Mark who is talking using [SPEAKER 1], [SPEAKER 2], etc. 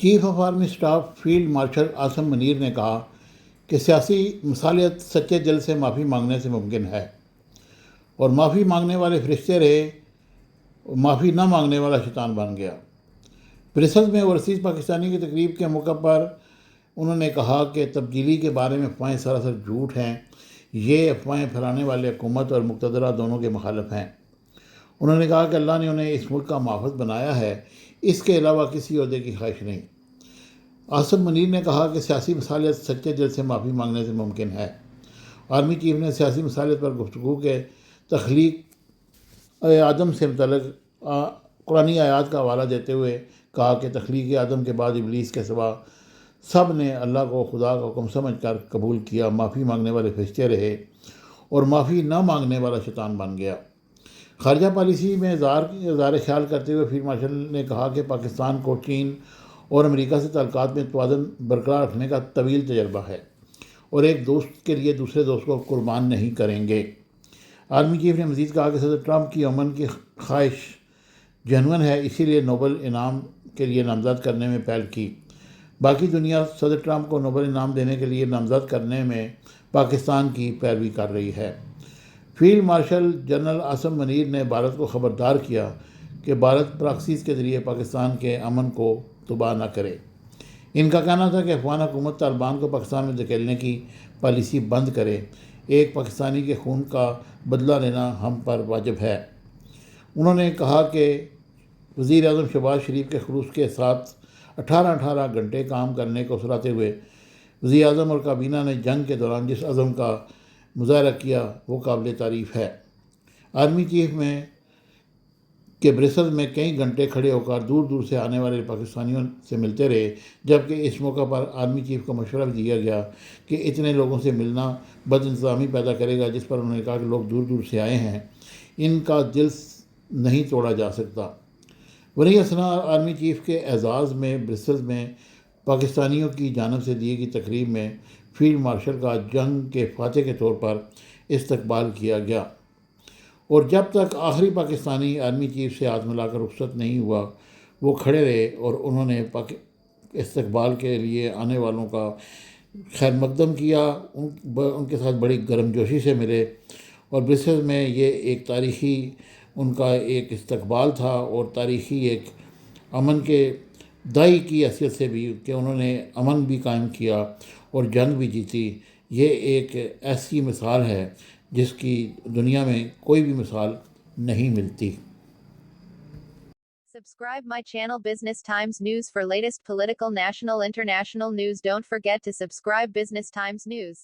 [SPEAKER 1] Chief of army staff field marshal Asim Munir نے کہا کہ سیاسی مصالحت سچے دل سے معافی مانگنے سے ممکن ہے، اور معافی مانگنے والے فرشتے رہے، معافی نہ مانگنے والا شیطان بن گیا۔ برسلز میں اوورسیز پاکستانی کی تقریب کے موقع پر انہوں نے کہا کہ تبدیلی کے بارے میں افواہیں سراسر جھوٹ ہیں، یہ افواہیں پھیلانے والے حکومت اور مقتدرہ دونوں کے مخالف ہیں۔ انہوں نے کہا کہ اللہ نے انہیں اس ملک کا محافظ بنایا ہے، اس کے علاوہ کسی عہدے کی خواہش نہیں۔ عاصم منیر نے کہا کہ سیاسی مصالحت سچے دل سے معافی مانگنے سے ممکن ہے۔ آرمی چیف نے سیاسی مصالحت پر گفتگو کے تخلیق آدم سے متعلق قرآنی آیات کا حوالہ دیتے ہوئے کہا کہ تخلیق آدم کے بعد ابلیس کے سوا سب نے اللہ کو خدا کا حکم سمجھ کر قبول کیا، معافی مانگنے والے فرشتے رہے اور معافی نہ مانگنے والا شیطان بن گیا۔ خارجہ پالیسی میں اظہار خیال کرتے ہوئے فیلڈ مارشل نے کہا کہ پاکستان کو چین اور امریکہ سے تعلقات میں توازن برقرار رکھنے کا طویل تجربہ ہے، اور ایک دوست کے لیے دوسرے دوست کو قربان نہیں کریں گے۔ آرمی چیف نے مزید کہا کہ صدر ٹرمپ کی امن کی خواہش جنون ہے، اسی لیے نوبل انعام کے لیے نامزد کرنے میں پہل کی۔ باقی دنیا صدر ٹرمپ کو نوبل انعام دینے کے لیے نامزد کرنے میں پاکستان کی پیروی کر رہی ہے۔ Field marshal general Asim Munir نے بھارت کو خبردار کیا کہ بھارت پراکسیز کے ذریعے پاکستان کے امن کو تباہ نہ کرے۔ ان کا کہنا تھا کہ افغان حکومت طالبان کو پاکستان میں دھکیلنے کی پالیسی بند کرے، ایک پاکستانی کے خون کا بدلہ لینا ہم پر واجب ہے۔ انہوں نے کہا کہ وزیر اعظم شہباز شریف کے خلوص کے ساتھ 18 گھنٹے کام کرنے کو سراہتے ہوئے وزیر اعظم اور کابینہ نے جنگ کے دوران جس عزم کا مظاہرہ کیا وہ قابل تعریف ہے۔ آرمی چیف میں کہ برسلز میں کئی گھنٹے کھڑے ہو کر دور دور سے آنے والے پاکستانیوں سے ملتے رہے، جبکہ اس موقع پر آرمی چیف کو مشورہ بھی دیا گیا کہ اتنے لوگوں سے ملنا بد انتظامی پیدا کرے گا، جس پر انہوں نے کہا کہ لوگ دور دور سے آئے ہیں، ان کا دل نہیں توڑا جا سکتا۔ وہیں اثنا آرمی چیف کے اعزاز میں برسلز میں پاکستانیوں کی جانب سے دی گئی تقریب میں فیلڈ مارشل کا جنگ کے فاتح کے طور پر استقبال کیا گیا، اور جب تک آخری پاکستانی آرمی چیف سے ہاتھ ملا کر رخصت نہیں ہوا وہ کھڑے رہے، اور انہوں نے استقبال کے لیے آنے والوں کا خیر مقدم کیا، ان کے ساتھ بڑی گرم جوشی سے ملے، اور برسلز میں یہ ایک تاریخی ان کا ایک استقبال تھا، اور تاریخی ایک امن کے داعی کی حیثیت سے بھی کہ انہوں نے امن بھی قائم کیا اور جنگ بھی جیتی۔ یہ ایک ایسی مثال ہے جس کی دنیا میں کوئی بھی مثال نہیں ملتی۔
[SPEAKER 2] Subscribe my channel Business Times News for latest political, national, international news. Don't forget to subscribe Business Times News.